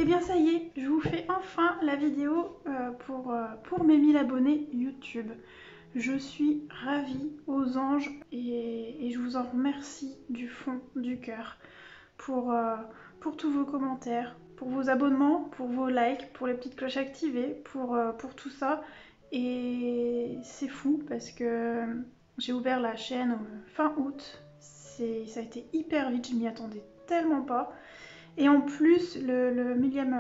Et bien ça y est, je vous fais enfin la vidéo pour mes 1000 abonnés YouTube. Je suis ravie aux anges et je vous en remercie du fond du cœur pour tous vos commentaires, pour vos abonnements, pour vos likes, pour les petites cloches activées, pour tout ça. Et c'est fou parce que j'ai ouvert la chaîne fin août. Ça a été hyper vite, je m'y attendais tellement pas. Et en plus, le millième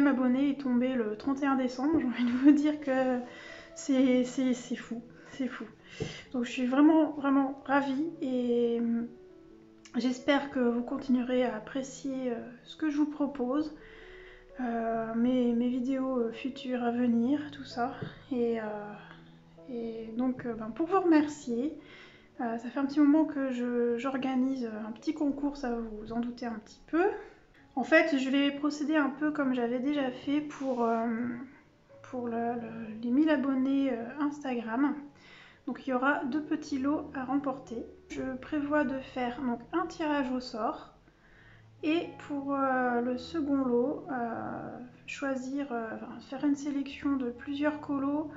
abonné est tombé le 31 décembre. J'ai envie de vous dire que c'est fou, c'est fou. Donc je suis vraiment, vraiment ravie et j'espère que vous continuerez à apprécier ce que je vous propose, mes vidéos futures à venir, tout ça. Et donc pour vous remercier, ça fait un petit moment que j'organise un petit concours, ça va vous en douter un petit peu. En fait, je vais procéder un peu comme j'avais déjà fait pour les 1000 abonnés Instagram. Donc il y aura 2 petits lots à remporter. Je prévois de faire donc un tirage au sort et pour le second lot, faire une sélection de plusieurs colos,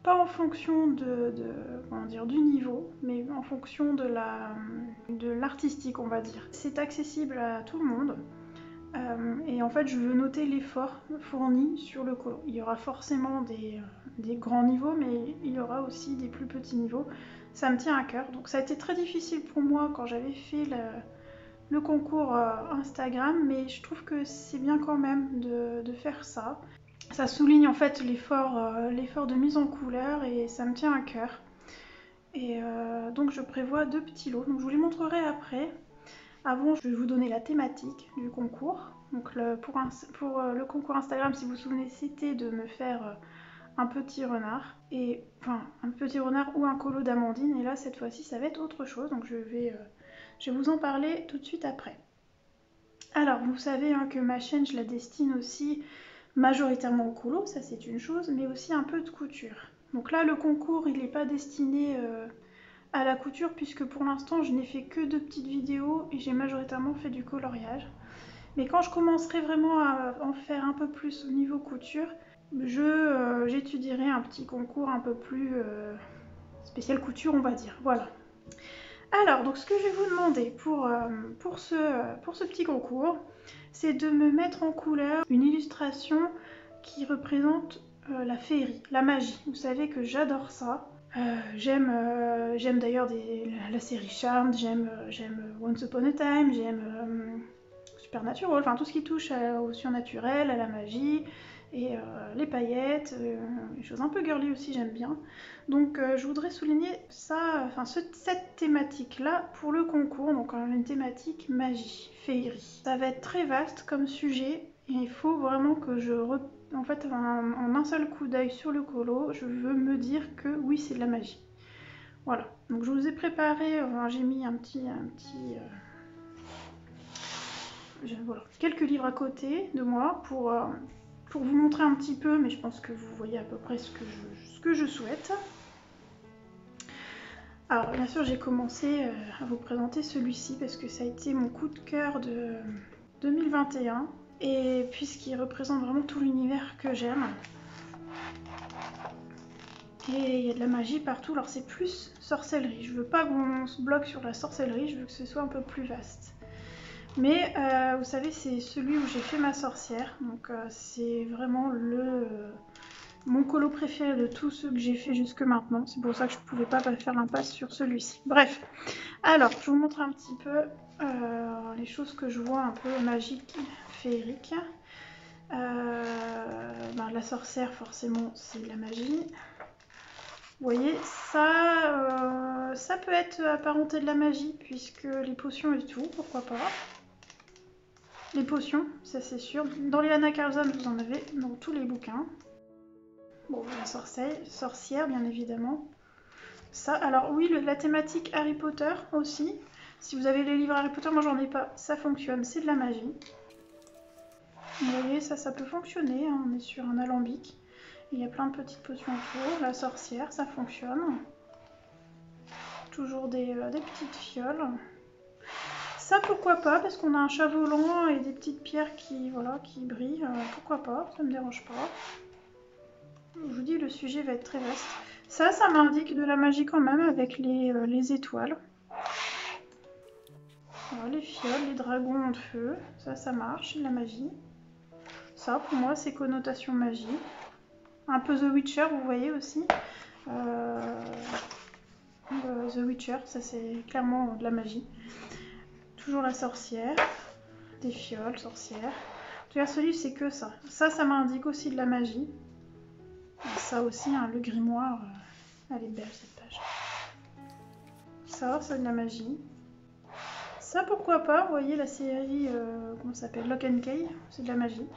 pas en fonction du niveau, mais en fonction de l'artistique, on va dire. C'est accessible à tout le monde. Et en fait, je veux noter l'effort fourni sur le colo. Il y aura forcément des grands niveaux, mais il y aura aussi des plus petits niveaux. Ça me tient à cœur. Donc ça a été très difficile pour moi quand j'avais fait le concours Instagram, mais je trouve que c'est bien quand même de faire ça. Ça souligne en fait l'effort de mise en couleur et ça me tient à cœur. Et donc je prévois 2 petits lots. Donc je vous les montrerai après. Avant, je vais vous donner la thématique du concours. Donc pour le concours Instagram, si vous vous souvenez, c'était de me faire un petit renard. Un petit renard ou un colo d'amandine. Et là, cette fois-ci, ça va être autre chose. Donc je vais vous en parler tout de suite après. Alors, vous savez que ma chaîne, je la destine aussi majoritairement au colo, ça c'est une chose, mais aussi un peu de couture. Donc là, le concours, il n'est pas destiné à la couture puisque pour l'instant je n'ai fait que 2 petites vidéos et j'ai majoritairement fait du coloriage. Mais quand je commencerai vraiment à en faire un peu plus au niveau couture, j'étudierai un petit concours un peu plus spécial couture, on va dire. Voilà. Alors, donc ce que je vais vous demander pour ce petit concours, c'est de me mettre en couleur une illustration qui représente la féerie, la magie. Vous savez que j'adore ça. J'aime d'ailleurs la série Charmed, j'aime Once Upon a Time, j'aime Supernatural, enfin tout ce qui touche au surnaturel, à la magie, et les paillettes, les choses un peu girly aussi j'aime bien. Donc je voudrais souligner ça, cette thématique-là pour le concours, donc une thématique magie, féerie. Ça va être très vaste comme sujet, et il faut vraiment que en un seul coup d'œil sur le colo, je veux me dire que oui, c'est de la magie. Voilà, donc je vous ai préparé, j'ai mis voilà, quelques livres à côté de moi pour vous montrer un petit peu, mais je pense que vous voyez à peu près ce que je souhaite. Alors bien sûr, j'ai commencé à vous présenter celui-ci parce que ça a été mon coup de cœur de 2021. Et puisqu'il représente vraiment tout l'univers que j'aime. Et il y a de la magie partout, alors c'est plus sorcellerie. Je veux pas qu'on se bloque sur la sorcellerie, je veux que ce soit un peu plus vaste. Mais vous savez, c'est celui où j'ai fait ma sorcière, donc c'est vraiment mon colo préféré de tous ceux que j'ai fait jusque maintenant. C'est pour ça que je pouvais pas faire l'impasse sur celui-ci. Bref, alors je vous montre un petit peu les choses que je vois un peu magiques, féeriques. La sorcière, forcément, c'est de la magie. Vous voyez, ça peut être apparenté de la magie, puisque les potions et tout, pourquoi pas. Les potions, ça c'est sûr. Dans les Anna Carlson, vous en avez dans tous les bouquins. Bon, la sorcière, bien évidemment. Ça, alors oui, la thématique Harry Potter aussi. Si vous avez les livres Harry Potter, moi j'en ai pas, ça fonctionne, c'est de la magie. Vous voyez, ça peut fonctionner, hein, on est sur un alambic. Il y a plein de petites potions autour. La sorcière, ça fonctionne. Toujours des petites fioles. Ça, pourquoi pas, parce qu'on a un chat volant et des petites pierres qui, voilà, qui brillent. Pourquoi pas, ça me dérange pas. Je vous dis, le sujet va être très vaste. Ça m'indique de la magie quand même avec les étoiles. Voilà, les fioles, les dragons de feu. Ça marche, de la magie. Ça, pour moi, c'est connotation magie. Un peu The Witcher, vous voyez aussi. The Witcher, ça c'est clairement de la magie. Toujours la sorcière. Des fioles, sorcières. En tout cas, celui c'est que ça. Ça m'indique aussi de la magie. Et ça aussi, hein, le grimoire. Elle est belle cette page. Ça, c'est de la magie. Ça, pourquoi pas, vous voyez la série, comment ça s'appelle, Lock and Key, c'est de la magie.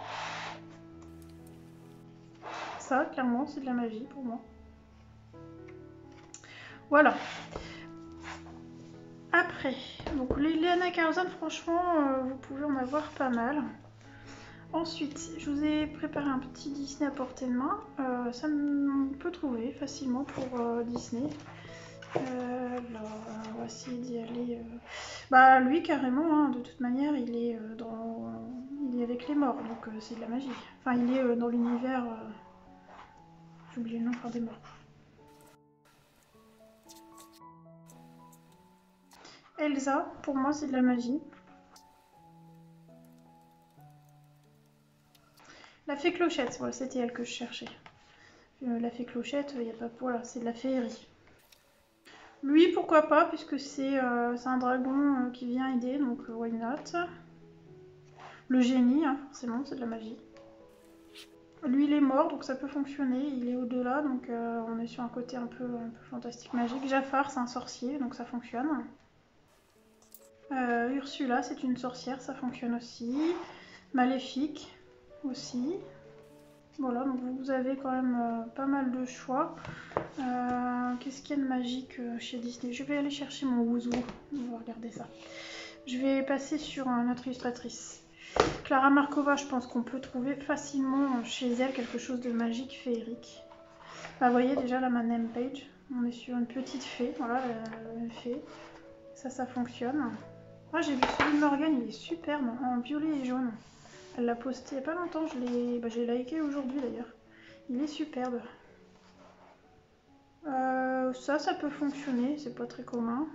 Ça, clairement, c'est de la magie pour moi. Voilà. Après, donc les Anna Carlson, franchement, vous pouvez en avoir pas mal. Ensuite, je vous ai préparé un petit Disney à portée de main. Ça on peut trouver facilement pour Disney. Alors, on va essayer d'y aller. Bah, lui, carrément, hein, de toute manière, il est avec les morts, donc c'est de la magie. Enfin, il est dans l'univers. J'ai oublié le nom, des morts. Elsa, pour moi, c'est de la magie. La fée clochette, voilà, c'était elle que je cherchais. La fée clochette, il n'y a pas. Voilà, c'est de la féerie. Lui, pourquoi pas, puisque c'est un dragon qui vient aider, donc why not. Le génie, hein, forcément, c'est de la magie. Lui, il est mort, donc ça peut fonctionner. Il est au-delà, donc on est sur un côté un peu fantastique, magique. Jafar, c'est un sorcier, donc ça fonctionne. Ursula, c'est une sorcière, ça fonctionne aussi. Maléfique, aussi. Voilà, donc vous avez quand même pas mal de choix. Qu'est-ce qu'il y a de magique chez Disney? Je vais aller chercher mon ouzou. On va regarder ça. Je vais passer sur notre illustratrice. Clara Markova, je pense qu'on peut trouver facilement chez elle quelque chose de magique, féerique. Bah, vous voyez déjà là ma name page. On est sur une petite fée. Voilà, une fée. Ça fonctionne. Ah, j'ai vu celui de Morgane, il est superbe, en violet et jaune. Elle l'a posté il n'y a pas longtemps, je l'ai liké aujourd'hui d'ailleurs. Il est superbe. Ça peut fonctionner, c'est pas très commun.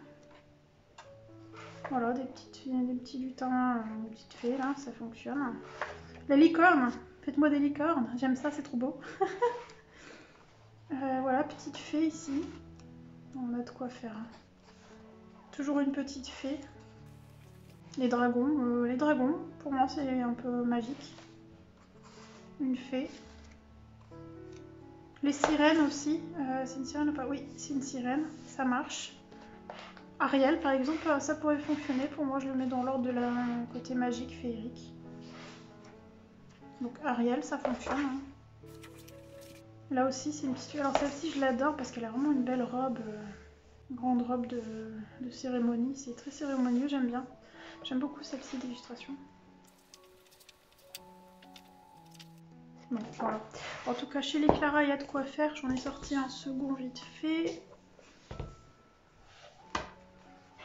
Voilà, des petits lutins, des petites fées là, ça fonctionne. La licorne, faites-moi des licornes, j'aime ça, c'est trop beau. Voilà, petite fée ici. On a de quoi faire. Toujours une petite fée. Les dragons, pour moi c'est un peu magique. Une fée. Les sirènes aussi, c'est une sirène ou pas? Oui, c'est une sirène, ça marche. Ariel par exemple, ça pourrait fonctionner. Pour moi, je le mets dans l'ordre de la côté magique, féerique. Donc Ariel, ça fonctionne. Hein. Là aussi, c'est une petite fille. Alors celle-ci, je l'adore parce qu'elle a vraiment une belle robe, une grande robe de cérémonie. C'est très cérémonieux, j'aime bien. J'aime beaucoup celle-ci d'illustration. Bon, voilà. En tout cas, chez les Clara, il y a de quoi faire. J'en ai sorti un second vite fait.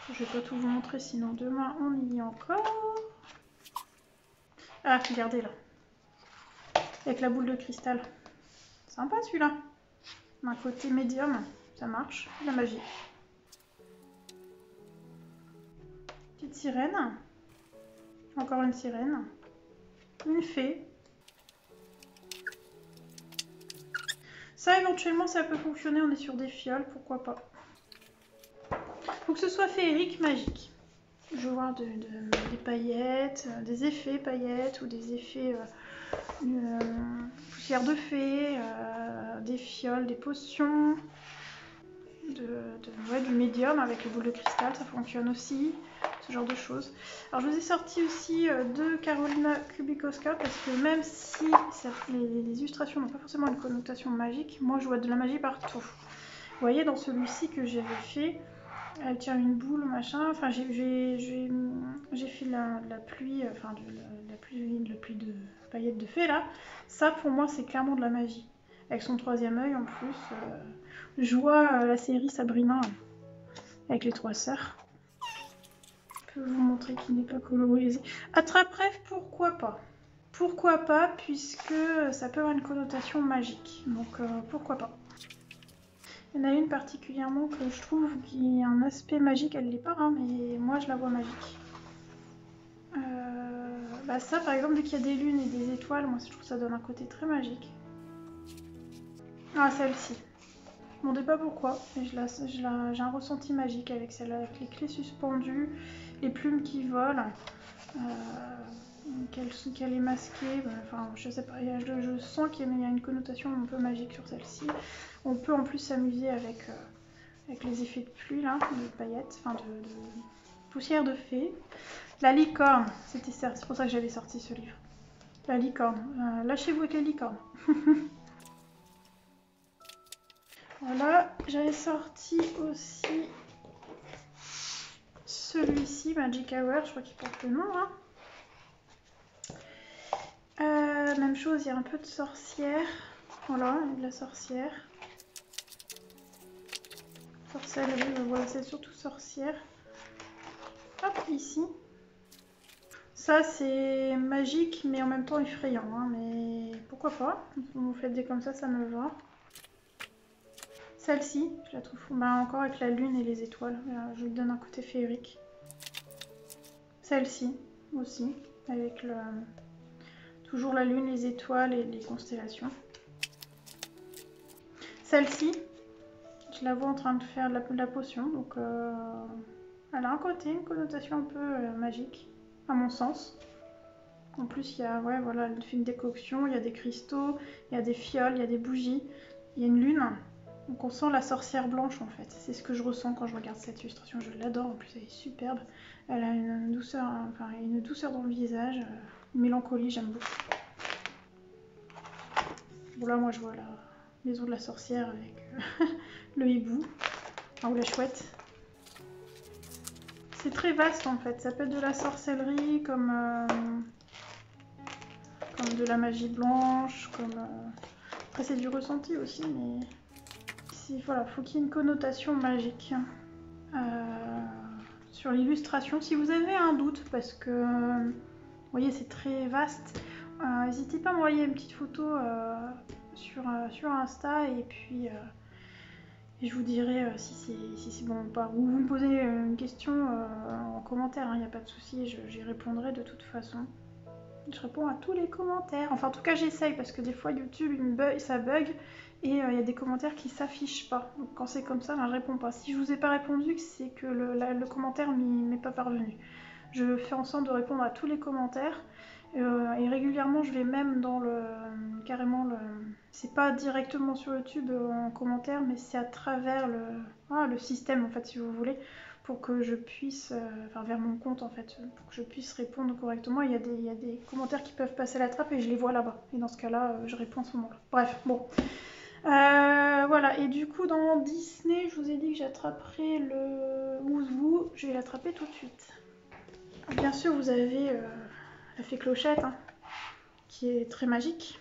Je vais pas tout vous montrer, sinon demain on y est encore. Ah, regardez là. Avec la boule de cristal. Sympa celui-là. Un côté médium, ça marche. La magie. Petite sirène. Encore une sirène. Une fée. Ça, éventuellement, ça peut fonctionner. On est sur des fioles, pourquoi pas. Faut que ce soit féerique, magique. Je veux voir des paillettes, des effets paillettes ou des effets poussière de fée, des fioles, des potions, du médium avec les boules de cristal, ça fonctionne aussi, ce genre de choses. Alors je vous ai sorti aussi de Karolina Kubikowska parce que même si les illustrations n'ont pas forcément une connotation magique, moi je vois de la magie partout. Vous voyez dans celui-ci que j'avais fait, elle tient une boule, machin, enfin j'ai fait la pluie, enfin la pluie de paillettes de fée là. Ça pour moi c'est clairement de la magie. Avec son troisième œil en plus. Je vois la série Sabrina avec les trois sœurs. peux vous montrer qu'il n'est pas colorisé. Attrape-rêve, pourquoi pas? Pourquoi pas, puisque ça peut avoir une connotation magique. Donc pourquoi pas. Il y en a une particulièrement que je trouve qui a un aspect magique. Elle l'est pas, hein, mais moi je la vois magique. Bah ça par exemple, dès qu'il y a des lunes et des étoiles, moi je trouve que ça donne un côté très magique. Ah, celle-ci. Je ne me demandais pas pourquoi, mais j'ai un ressenti magique avec celle-là, avec les clés suspendues, les plumes qui volent, qu'elle est masquée, enfin je sais pas, je sens qu'il y a une connotation un peu magique sur celle-ci. On peut en plus s'amuser avec les effets de pluie là, de paillettes, enfin de poussière de fée. La licorne, c'est pour ça que j'avais sorti ce livre. La licorne, lâchez-vous avec les licornes. Voilà, j'avais sorti aussi celui-ci, Magic Hour, je crois qu'il porte le nom. Hein. Même chose, il y a un peu de sorcière. Voilà, il y a de la sorcière. Sorcellerie, voilà, c'est surtout sorcière. Hop, ici. Ça, c'est magique, mais en même temps effrayant. Hein, mais pourquoi pas? Vous faites des comme ça me va. Celle-ci, je la trouve encore avec la lune et les étoiles. Je lui donne un côté féerique. Celle-ci aussi, avec toujours la lune, les étoiles et les constellations. Celle-ci, je la vois en train de faire de la potion, donc elle a un côté, une connotation un peu magique, à mon sens. En plus, il y a, ouais, voilà, elle fait une décoction, il y a des cristaux, il y a des fioles, il y a des bougies, il y a une lune. Donc on sent la sorcière blanche en fait. C'est ce que je ressens quand je regarde cette illustration. Je l'adore, en plus elle est superbe. Elle a une douceur, enfin, une douceur dans le visage, une mélancolie, j'aime beaucoup. Bon là moi je vois la maison de la sorcière avec le hibou, ou la chouette. C'est très vaste en fait. Ça peut être de la sorcellerie comme de la magie blanche, après c'est du ressenti aussi, mais voilà, faut qu'il y ait une connotation magique sur l'illustration. Si vous avez un doute, parce que vous voyez c'est très vaste, n'hésitez pas à m'envoyer une petite photo sur Insta et puis je vous dirai si c'est bon ou pas. Ou vous me posez une question en commentaire, il n'y a pas de souci, j'y répondrai de toute façon. Je réponds à tous les commentaires. Enfin, en tout cas, j'essaye parce que des fois, YouTube, ça bug et il y a des commentaires qui s'affichent pas. Donc, quand c'est comme ça, je réponds pas. Si je vous ai pas répondu, c'est que le commentaire m'est pas parvenu. Je fais en sorte de répondre à tous les commentaires et régulièrement, je vais même dans carrément c'est pas directement sur YouTube en commentaire, mais c'est à travers le système en fait, si vous voulez, pour que je puisse, vers mon compte en fait, pour que je puisse répondre correctement. Il y a des commentaires qui peuvent passer à la trappe et je les vois là-bas. Et dans ce cas-là, je réponds à ce moment-là. Bref, bon. Voilà, et du coup dans Disney, je vous ai dit que j'attraperais le Wouzou. Je vais l'attraper tout de suite. Bien sûr, vous avez la fée Clochette, hein, qui est très magique.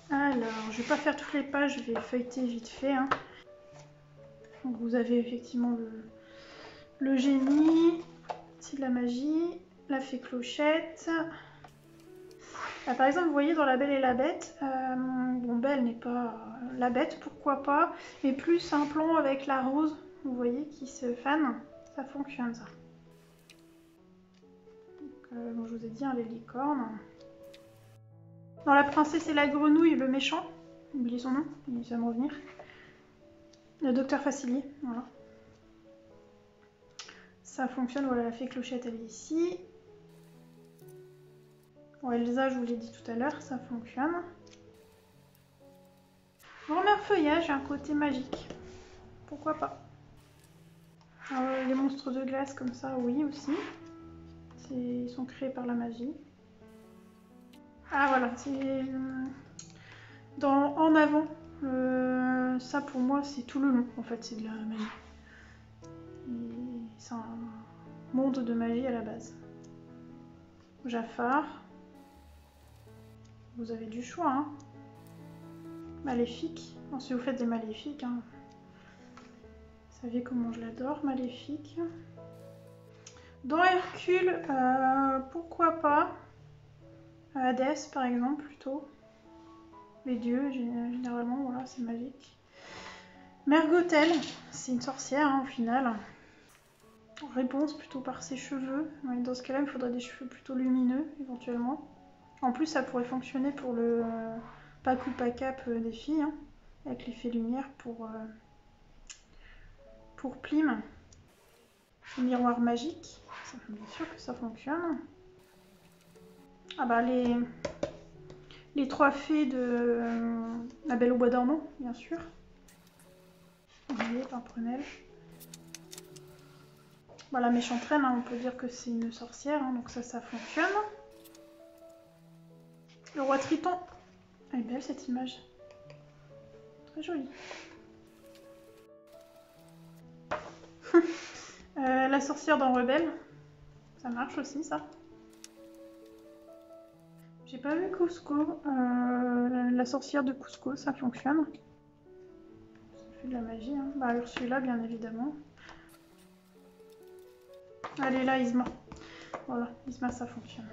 Alors, je vais pas faire toutes les pages, je vais feuilleter vite fait. Hein. Donc vous avez effectivement le génie, c'est de la magie, la fée Clochette. Là, par exemple, vous voyez dans La Belle et la Bête, bon, Belle n'est pas la bête, pourquoi pas, mais plus un plan avec la rose, vous voyez, qui se fane, ça fonctionne ça. Donc, bon, je vous ai dit, hein, les licornes. Dans La Princesse et la Grenouille, le méchant, oubliez son nom, il va me revenir. Le docteur Facilier, voilà. Ça fonctionne, voilà, la fée Clochette, elle est ici. Bon, Elsa, je vous l'ai dit tout à l'heure, ça fonctionne. Grand-mère Feuillage a un côté magique. Pourquoi pas. Alors, les monstres de glace comme ça, oui aussi. Ils sont créés par la magie. Ah voilà, c'est en avant. Ça pour moi c'est tout le long en fait, c'est de la magie. C'est un monde de magie à la base. Jafar. Vous avez du choix. Hein. Maléfique. Bon, si vous faites des maléfiques, hein, Vous savez comment je l'adore, Maléfique. Dans Hercule, pourquoi pas Hadès par exemple plutôt. Les dieux, généralement, voilà, c'est magique. Mergotel, c'est une sorcière hein, au final. Réponse plutôt par ses cheveux. Ouais, dans ce cas-là, il faudrait des cheveux plutôt lumineux éventuellement. En plus, ça pourrait fonctionner pour le pack ou pack up des filles, hein, avec l'effet lumière pour Plim. Le miroir magique, ça, bien sûr que ça fonctionne. Ah bah les 3 fées de La Belle au Bois dormant, bien sûr. Oublié, Pimprenelle. Voilà, la méchante reine, hein, on peut dire que c'est une sorcière, hein, donc ça fonctionne. Le roi Triton. Elle est belle cette image. Très jolie. La sorcière dans Rebelle. Ça marche aussi, ça. J'ai pas vu Cusco. La sorcière de Cusco, ça fonctionne. Ça fait de la magie. Hein. Bah, Ursula, bien évidemment. Allez, là, Isma. Voilà, Isma, ça fonctionne.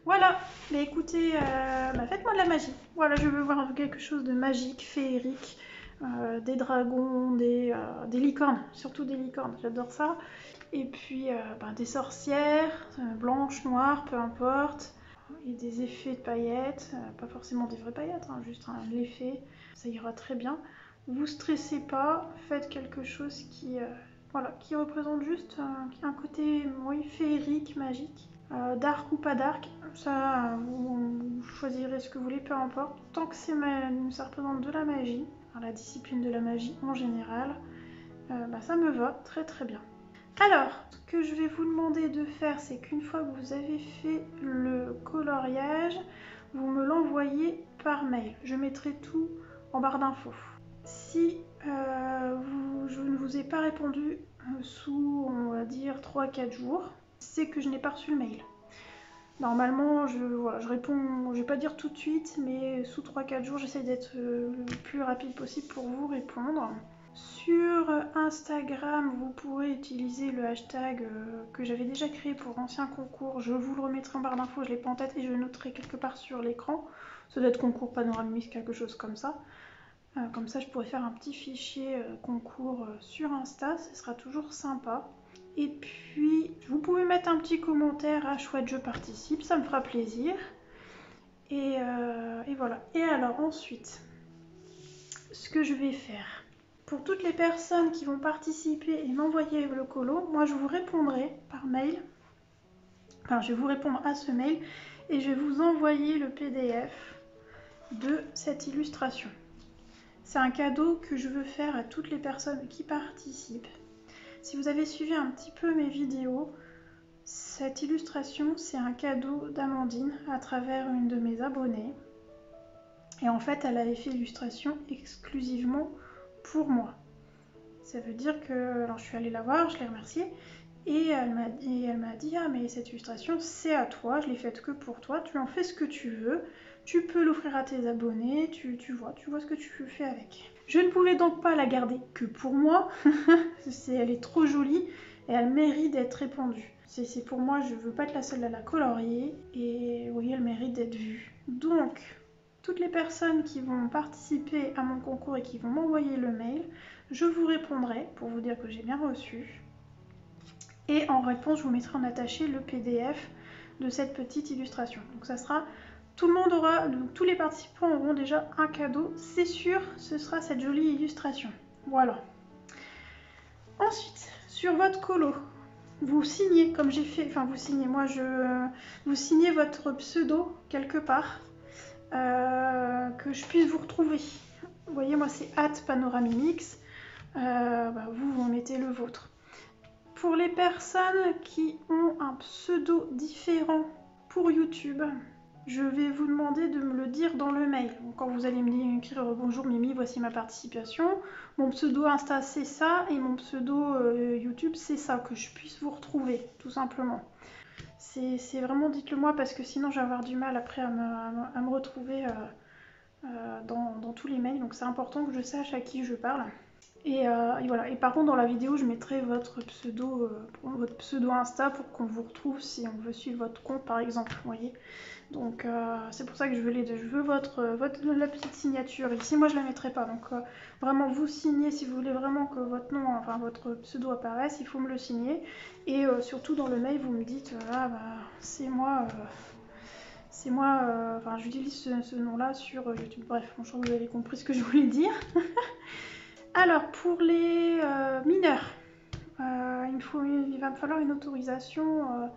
Voilà, mais écoutez, faites-moi de la magie. Voilà, je veux voir quelque chose de magique, féerique, des dragons, des licornes, surtout des licornes, j'adore ça. Et puis des sorcières, blanches, noires, peu importe. Et des effets de paillettes, pas forcément des vraies paillettes, hein, juste l'effet, ça ira très bien. Vous stressez pas, faites quelque chose qui représente juste un côté féerique, magique. Dark ou pas dark, ça vous choisirez ce que vous voulez, peu importe. Tant que ça représente de la magie, la discipline de la magie en général, ça me va très très bien. Alors, ce que je vais vous demander de faire, c'est qu'une fois que vous avez fait le coloriage, vous me l'envoyez par mail. Je mettrai tout en barre d'infos. Si je ne vous ai pas répondu sous, on va dire, 3-4 jours, c'est que je n'ai pas reçu le mail. Normalement, je réponds, je vais pas dire tout de suite, mais sous 3-4 jours, j'essaie d'être le plus rapide possible pour vous répondre. Sur Instagram, vous pourrez utiliser le hashtag que j'avais déjà créé pour l'ancien concours. Je vous le remettrai en barre d'infos, je ne l'ai pas en tête et je le noterai quelque part sur l'écran. Ça doit être concours panoramique, quelque chose comme ça. Comme ça, je pourrais faire un petit fichier concours sur Insta, ce sera toujours sympa. Et puis, vous pouvez mettre un petit commentaire à chouette je participe, ça me fera plaisir. Et voilà. Et alors ensuite, ce que je vais faire, pour toutes les personnes qui vont participer et m'envoyer le colo, moi je vous répondrai par mail. Enfin, je vais vous répondre à ce mail et je vais vous envoyer le PDF de cette illustration. C'est un cadeau que je veux faire à toutes les personnes qui participent. Si vous avez suivi un petit peu mes vidéos, cette illustration, c'est un cadeau d'Amandine à travers une de mes abonnées. Et en fait, elle avait fait l'illustration exclusivement pour moi. Ça veut dire que, alors je suis allée la voir, je l'ai remerciée, et elle m'a dit ah mais cette illustration c'est à toi, je l'ai faite que pour toi, tu en fais ce que tu veux, tu peux l'offrir à tes abonnés, tu vois ce que tu fais avec. Je ne pouvais donc pas la garder que pour moi, elle est trop jolie et elle mérite d'être répandue. C'est pour moi, je veux pas être la seule à la colorier et oui, elle mérite d'être vue. Donc, toutes les personnes qui vont participer à mon concours et qui vont m'envoyer le mail, je vous répondrai pour vous dire que j'ai bien reçu. Et en réponse, je vous mettrai en attaché le PDF de cette petite illustration. Donc ça sera, tout le monde aura, donc tous les participants auront déjà un cadeau, c'est sûr, ce sera cette jolie illustration. Voilà. Ensuite, sur votre colo, vous signez comme j'ai fait, enfin vous signez, vous signez votre pseudo quelque part, que je puisse vous retrouver. Vous voyez, moi c'est @panoramimix, vous mettez le vôtre. Pour les personnes qui ont un pseudo différent pour YouTube, je vais vous demander de me le dire dans le mail. Donc, quand vous allez me écrire bonjour Mimi, voici ma participation. Mon pseudo Insta c'est ça et mon pseudo YouTube c'est ça, que je puisse vous retrouver tout simplement. C'est vraiment, dites-le moi parce que sinon je vais avoir du mal après à me retrouver dans tous les mails, donc c'est important que je sache à qui je parle. Et voilà. Et par contre, dans la vidéo, je mettrai votre pseudo Insta pour qu'on vous retrouve si on veut suivre votre compte, par exemple. Vous voyez. Donc c'est pour ça que je veux les deux. Je veux la petite signature. Ici, moi, je la mettrai pas. Donc vraiment, vous signez si vous voulez vraiment que votre nom, enfin votre pseudo apparaisse. Il faut me le signer. Et surtout dans le mail, vous me dites ah bah c'est moi. Enfin j'utilise ce nom-là sur YouTube. Bref, je crois que vous avez compris ce que je voulais dire. Alors, pour les mineurs, il va me falloir une autorisation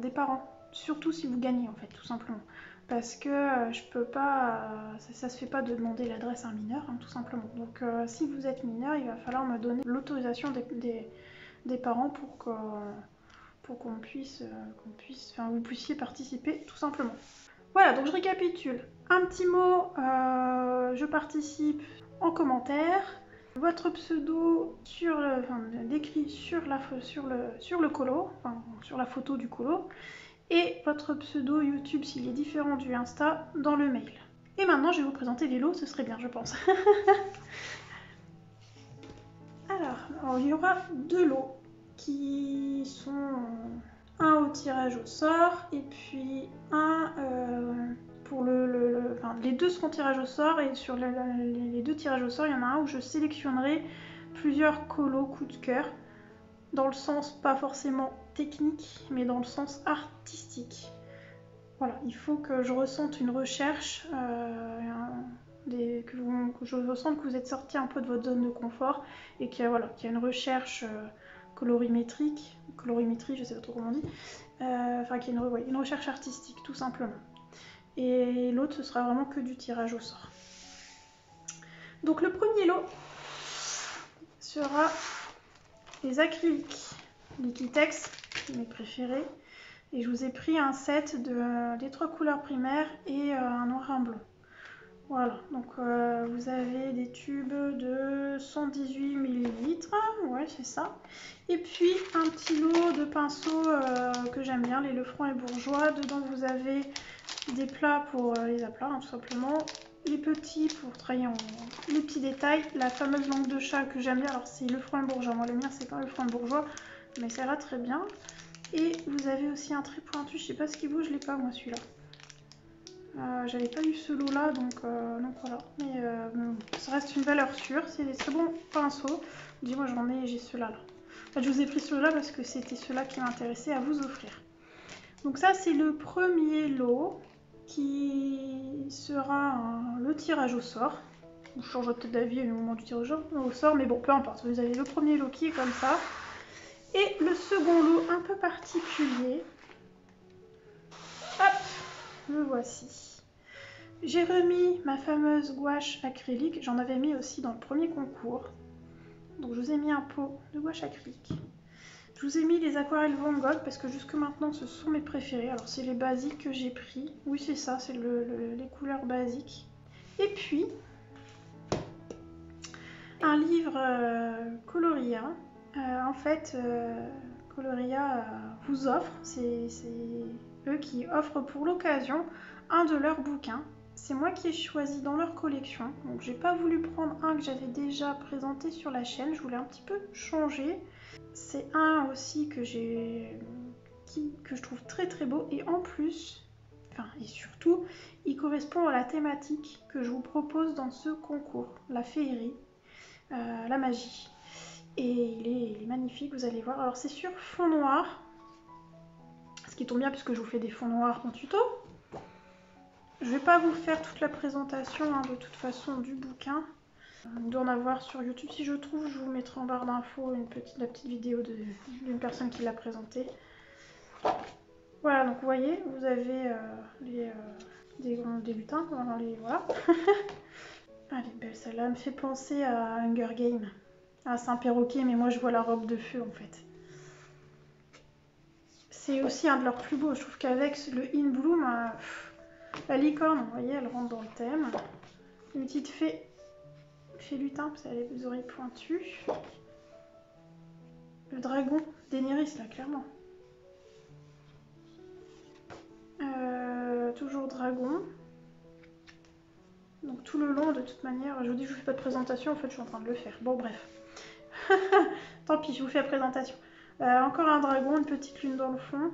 des parents. Surtout si vous gagnez, en fait, tout simplement. Parce que je peux pas... ça se fait pas de demander l'adresse à un mineur, hein, tout simplement. Donc, si vous êtes mineur, il va falloir me donner l'autorisation des parents pour qu'on puisse... enfin, vous puissiez participer, tout simplement. Voilà, donc je récapitule. Un petit mot, je participe en commentaire. Votre pseudo décrit sur le colo, enfin, sur la photo du colo. Et votre pseudo YouTube s'il est différent du Insta dans le mail. Et maintenant, je vais vous présenter les lots, ce serait bien, je pense. Alors, il y aura 2 lots qui sont un au tirage au sort et puis un pour les 2 seront tirage au sort et sur les 2 tirages au sort, il y en a un où je sélectionnerai plusieurs colos coup de cœur dans le sens pas forcément technique mais dans le sens artistique. Voilà, il faut que je ressente une recherche, que je ressente que vous êtes sorti un peu de votre zone de confort et qu'il y a une recherche colorimétrie, je sais pas trop comment on dit, enfin qu'il y a une recherche artistique tout simplement. Et l'autre ce sera vraiment que du tirage au sort. Donc le premier lot sera les acryliques Liquitex, mes préférés. Et je vous ai pris un set des 3 couleurs primaires et un noir et un blanc. Voilà, donc vous avez des tubes de 118 ml, ouais c'est ça. Et puis un petit lot de pinceaux que j'aime bien, les Lefranc et Bourjois. Dedans vous avez des plats pour les aplats, hein, tout simplement. Les petits pour travailler les petits détails. La fameuse langue de chat que j'aime bien, alors c'est Lefranc et Bourjois. Moi le mien c'est pas Lefranc et Bourjois, mais ça va très bien. Et vous avez aussi un trait pointu, je sais pas ce qu'il vaut, je l'ai pas moi celui-là. J'avais pas eu ce lot là donc voilà, mais ça reste une valeur sûre, c'est des très bons pinceaux. Dis-moi j'ai ceux-là là. En fait, je vous ai pris ceux-là parce que c'était ceux-là qui m'intéressaient à vous offrir. Donc ça c'est le premier lot qui sera le tirage au sort. Je changerai peut-être d'avis au moment du tirage au sort, mais bon peu importe, vous avez le premier lot qui est comme ça. Et le second lot un peu particulier, hop, le voici. J'ai remis ma fameuse gouache acrylique, j'en avais mis aussi dans le premier concours. Donc je vous ai mis un pot de gouache acrylique. Je vous ai mis les aquarelles Van Gogh parce que jusque maintenant ce sont mes préférés. Alors c'est les basiques que j'ai pris. Oui c'est ça, c'est les couleurs basiques. Et puis un livre Coloria. En fait, Coloria vous offre, c'est eux qui offrent pour l'occasion un de leurs bouquins. C'est moi qui ai choisi dans leur collection, donc j'ai pas voulu prendre un que j'avais déjà présenté sur la chaîne, je voulais un petit peu changer. C'est un aussi que je trouve très très beau et en plus, et surtout, il correspond à la thématique que je vous propose dans ce concours, la féerie, la magie. Et il est magnifique, vous allez voir. Alors c'est sur fond noir, ce qui tombe bien puisque je vous fais des fonds noirs en tuto. Je vais pas vous faire toute la présentation de toute façon du bouquin. Il doit en avoir sur YouTube. Si je trouve, je vous mettrai en barre d'infos la petite vidéo d'une personne qui l'a présenté. Voilà, donc vous voyez, vous avez des lutins. Voilà. Elle est belle celle-là, elle me fait penser à Hunger Games. Ah, c'est un perroquet, mais moi je vois la robe de feu en fait. C'est aussi un de leurs plus beaux. Je trouve qu'avec le In Bloom, la licorne, vous voyez, elle rentre dans le thème. Une petite fée lutin, parce qu'elle a les oreilles pointues. Le dragon, Daenerys là, clairement. Toujours dragon. Donc tout le long, de toute manière, je vous dis je vous fais pas de présentation, en fait je suis en train de le faire. Bon bref. Tant pis, je vous fais la présentation. Encore un dragon, une petite lune dans le fond.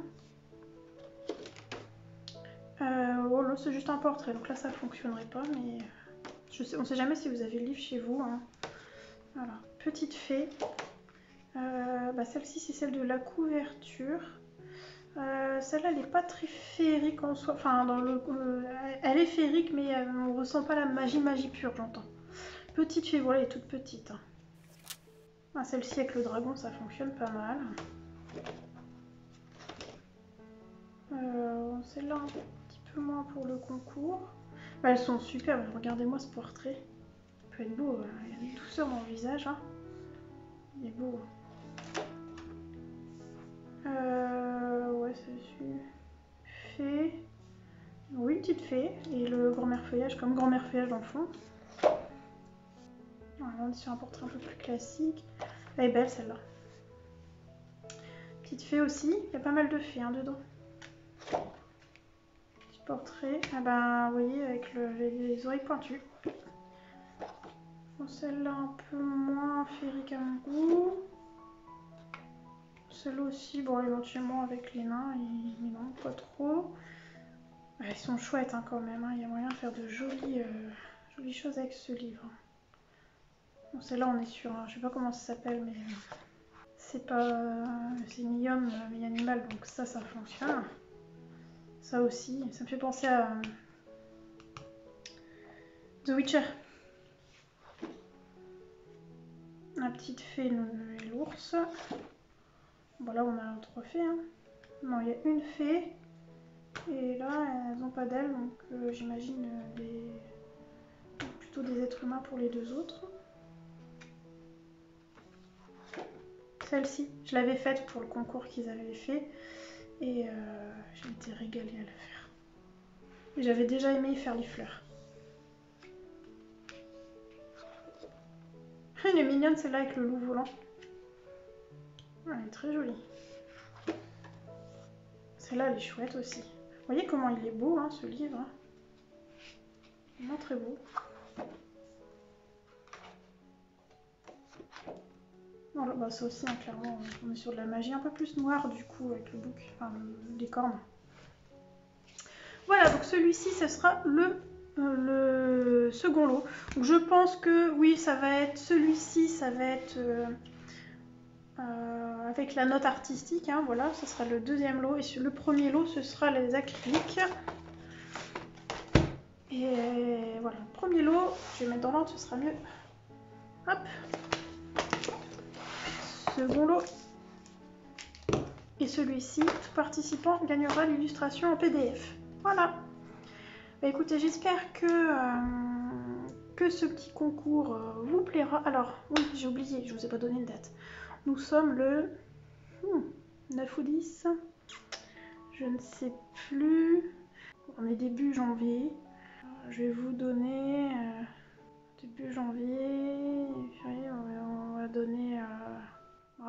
Oh là c'est juste un portrait, donc là ça fonctionnerait pas, mais on ne sait jamais si vous avez le livre chez vous. Hein. Voilà, petite fée. Celle-ci c'est celle de la couverture. Celle-là elle n'est pas très féerique en soi, enfin elle est féerique mais on ne ressent pas la magie pure, j'entends. Petite fée, voilà, elle est toute petite. Hein. Celle-ci avec le dragon ça fonctionne pas mal. Celle-là un petit peu moins pour le concours. Elles sont superbes, regardez-moi ce portrait. Il peut être beau, il y a une douceur dans le visage. Hein. Il est beau. Ouais, c'est une fée. Oui, une petite fée. Et le grand-mère feuillage, comme grand-mère feuillage dans le fond. Voilà, on est sur un portrait un peu plus classique. Elle est belle celle-là. Petite fée aussi. Il y a pas mal de fées hein, dedans. Petit portrait. Ah vous voyez, avec les oreilles pointues. Bon, celle-là un peu moins féerique à mon goût. Celle-là aussi, bon, éventuellement avec les nains, mais non, pas trop. Ils sont chouettes hein, quand même, hein. Il y a moyen de faire de jolies choses avec ce livre. Bon, celle-là, on est sur, je sais pas comment ça s'appelle, mais c'est pas, c'est Millium, mais animal, donc ça fonctionne. Ça aussi, ça me fait penser à The Witcher. La petite fée et l'ours. Bon là on a 3 fées. Hein. Non, il y a une fée. Et là, elles n'ont pas d'ailes, donc j'imagine plutôt des êtres humains pour les deux autres. Celle-ci, je l'avais faite pour le concours qu'ils avaient fait. Et j'ai été régalée à la faire. Et j'avais déjà aimé faire les fleurs. Elle est mignonne celle-là avec le loup volant. Elle est très jolie. Celle-là elle est chouette aussi. Vous voyez comment il est beau hein, ce livre. Vraiment très beau. Voilà, ça aussi hein, clairement on est sur de la magie un peu plus noire du coup avec le bouc, enfin les cornes. Voilà, donc celui-ci ce sera le second lot. Donc je pense que oui ça va être celui-ci, ça va être avec la note artistique, hein, voilà, ce sera le deuxième lot. Et sur le premier lot, ce sera les acryliques. Et voilà, le premier lot, je vais mettre dans l'ordre, ce sera mieux. Hop. Second lot. Et celui-ci, tout participant gagnera l'illustration en PDF. Voilà. Bah, écoutez, j'espère que ce petit concours vous plaira. Alors, oui, j'ai oublié, je vous ai pas donné une date. Nous sommes le 9 ou 10, je ne sais plus. On est début janvier. Je vais vous donner début janvier. On va donner,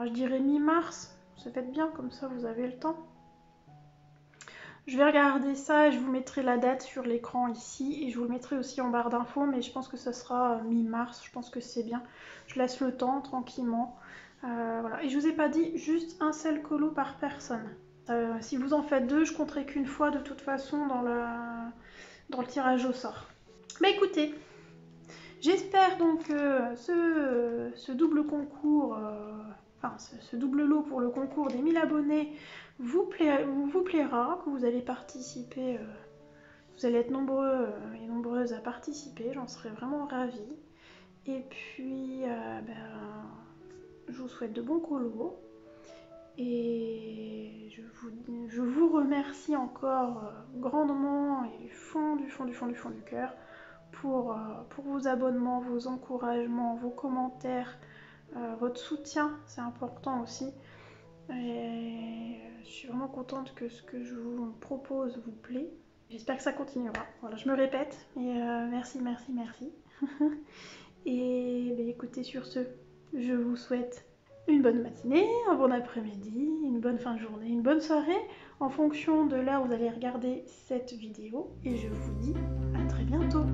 je dirais mi-mars. Ça fait bien, comme ça vous avez le temps. Je vais regarder ça et je vous mettrai la date sur l'écran ici. Et je vous le mettrai aussi en barre d'infos, mais je pense que ce sera mi-mars. Je pense que c'est bien. Je laisse le temps tranquillement. Voilà. Et je vous ai pas dit juste un seul colo par personne. Si vous en faites 2, je compterai qu'une fois de toute façon dans le tirage au sort. Mais écoutez, j'espère donc que ce double concours, ce double lot pour le concours des 1000 abonnés vous plaira, que vous allez participer, vous allez être nombreux et nombreuses à participer, j'en serais vraiment ravie. Et puis, je vous souhaite de bons colos. Et je vous remercie encore grandement et du fond du cœur pour vos abonnements, vos encouragements, vos commentaires, votre soutien, c'est important aussi. Et je suis vraiment contente que ce que je vous propose vous plaît. J'espère que ça continuera. Voilà, je me répète, mais merci. Et écoutez, sur ce, je vous souhaite une bonne matinée, un bon après-midi, une bonne fin de journée, une bonne soirée, en fonction de l'heure où vous allez regarder cette vidéo. Et je vous dis à très bientôt.